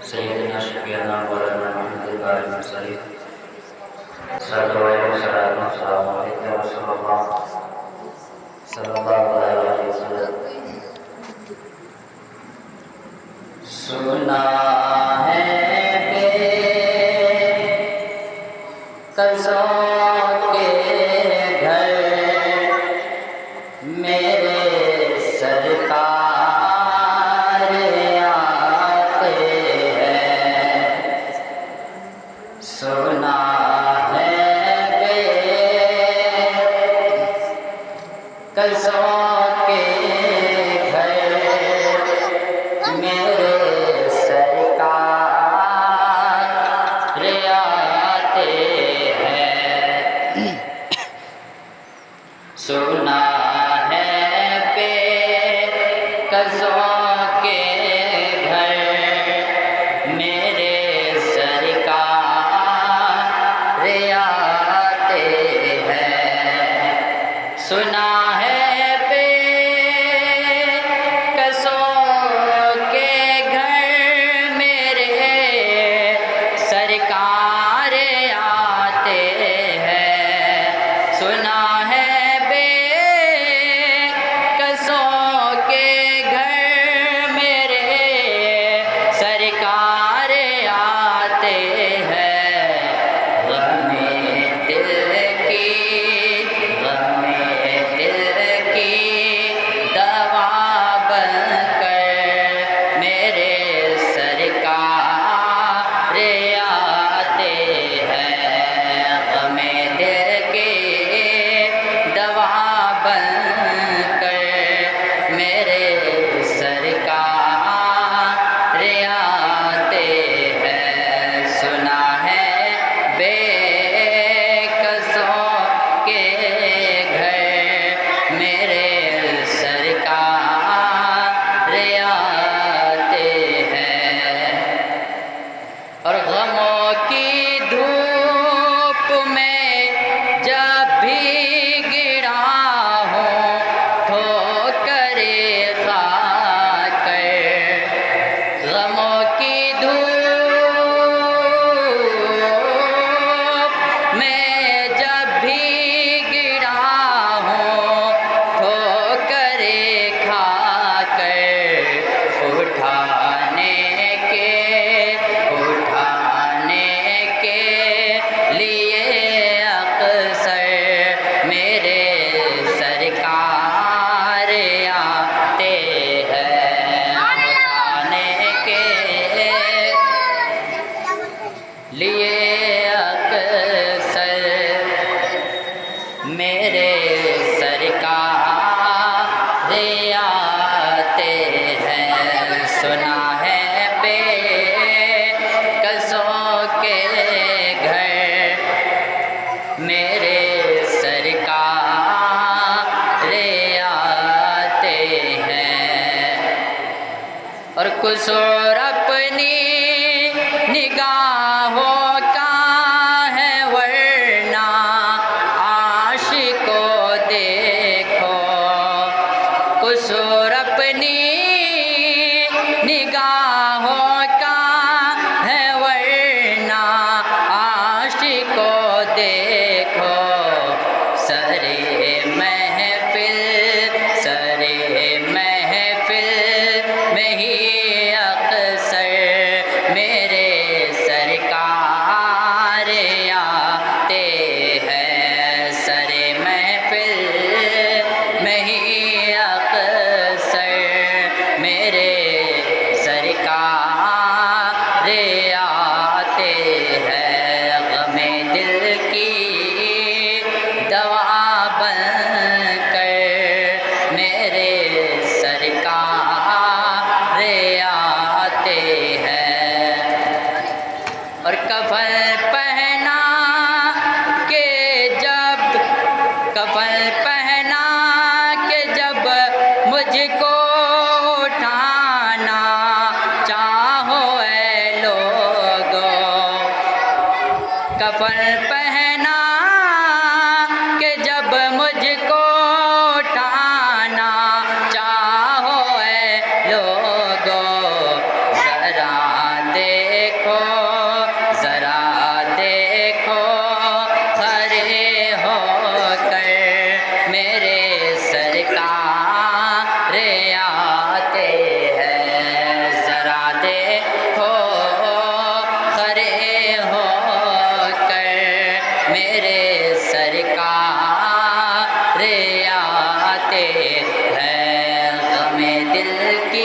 सैयदना शफीअना मौलाना मुहम्मद बारिक मुसल्ली सल्लल्लाहु अलैहि वसल्लम। सुना है बेकसों के घर मेरे सरकार आते हैं। सुना है बेकसों के घर मेरे सरकार आते हैं। सुना है बेकसों के घर मेरे सरकार आते हैं। सुना है बेकसों के घर मेरे सरकार आते हैं। सुना है बेकसों के घर मेरे सरकार आते हैं। गमे दिल की दवा बनकर मेरे सरकार आते हैं। गमे दिल की दवा बनकर मेरे सरकार आते हैं। सुना है बेकसों के घर मेरे सरकार आते हैं। और गमों की धूप में जब भी गिरा हूँ ठोकरे खाकर, गमों की धूप में जब भी गिरा हूँ ठोकरे खाकर, उठाने के लिए अक्सर मेरे सरकार आते हैं। उठाने के लिए अक्सर मेरे सरकार आते हैं। सुना है बेकसों के घर मेरे सरकार आते हैं। और कुसूर अपनी निगाहों का है वरना आशिकों देखो। कुसूर अपनी निगाहों का है वरना आशिकों देखो। सरे महफिल में ही अक्सर मेरे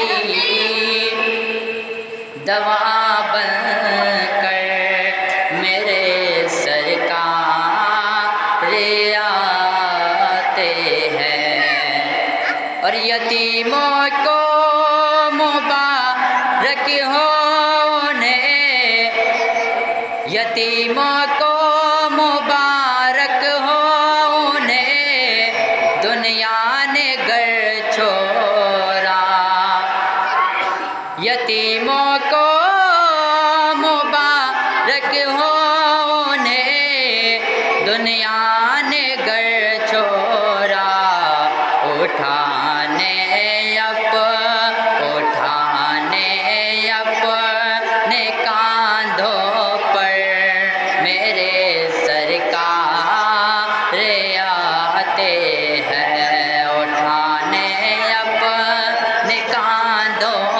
की दवा बनकर मेरे सरकार आते हैं। और यतीमों को मुबारक हो उन्हें, यतीमों को मुबारक हो उन्हें, दुनिया ने घर छोड़ा। यतीमों को मुबारक हो उन्हें, दुनिया ने घर छोड़ा। उठाने अपने कांधों पर मेरे सरकार आते हैं। उठाने अपने कांधों